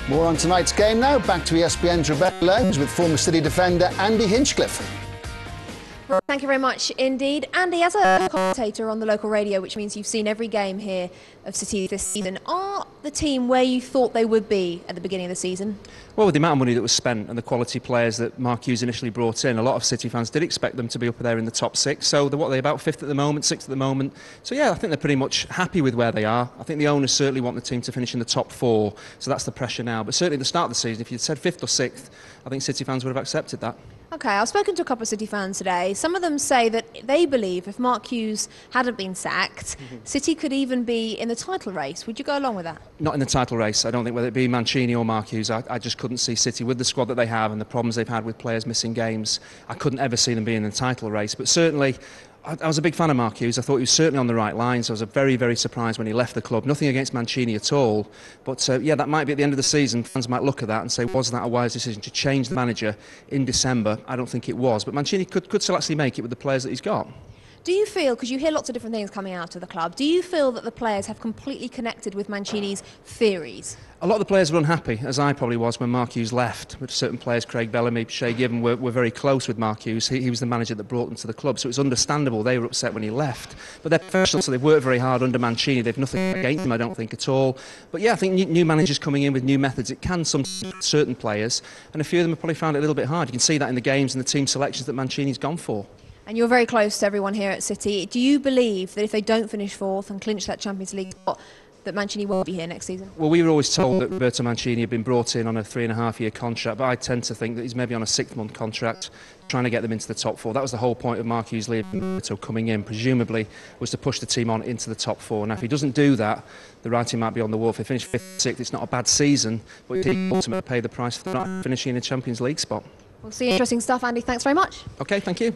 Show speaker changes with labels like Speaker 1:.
Speaker 1: More on tonight's game now. Back to ESPN's Rebecca Lowndes with former City defender Andy Hinchliffe.
Speaker 2: Thank you very much indeed. Andy, as a commentator on the local radio, which means you've seen every game here of City this season, are the team where you thought they would be at the beginning of the season?
Speaker 3: Well, with the amount of money that was spent and the quality players that Mark Hughes initially brought in, a lot of City fans did expect them to be up there in the top six. So what are they, about fifth at the moment, sixth at the moment? So yeah, I think they're pretty much happy with where they are. I think the owners certainly want the team to finish in the top four, so that's the pressure now. But certainly at the start of the season, if you'd said fifth or sixth, I think City fans would have accepted that.
Speaker 2: OK, I've spoken to a couple of City fans today. Some of them say that they believe if Mark Hughes hadn't been sacked, City could even be in the title race. Would you go along with that?
Speaker 3: Not in the title race. I don't think, whether it be Mancini or Mark Hughes, I just couldn't see City, with the squad that they have and the problems they've had with players missing games, I couldn't ever see them being in the title race. But certainly, I was a big fan of Mark Hughes. I thought he was certainly on the right lines. I was very, very surprised when he left the club. Nothing against Mancini at all. But yeah, that might be at the end of the season. Fans might look at that and say, was that a wise decision to change the manager in December? I don't think it was. But Mancini could still actually make it with the players that he's got.
Speaker 2: Do you feel, because you hear lots of different things coming out of the club, do you feel that the players have completely connected with Mancini's theories?
Speaker 3: A lot of the players were unhappy, as I probably was when Mark Hughes left. With certain players, Craig Bellamy, Shay Given, were very close with Mark Hughes. He was the manager that brought them to the club, so it was understandable they were upset when he left. But they're professional, so they've worked very hard under Mancini. They've nothing against him, I don't think, at all. But yeah, I think new managers coming in with new methods, it can certain players, and a few of them have probably found it a little bit hard. You can see that in the games and the team selections that Mancini's gone for.
Speaker 2: And you're very close to everyone here at City. Do you believe that if they don't finish fourth and clinch that Champions League spot, that Mancini won't be here next season?
Speaker 3: Well, we were always told that Roberto Mancini had been brought in on a 3.5-year contract, but I tend to think that he's maybe on a 6-month contract, trying to get them into the top four. That was the whole point of Mark Hughes leaving, Roberto coming in, presumably, was to push the team on into the top four. Now, if he doesn't do that, the writing might be on the wall. If he finished 5th, 6th, it's not a bad season, but he ultimately pay the price for not finishing in a Champions League spot.
Speaker 2: We'll see interesting stuff, Andy. Thanks very much.
Speaker 3: OK, thank you.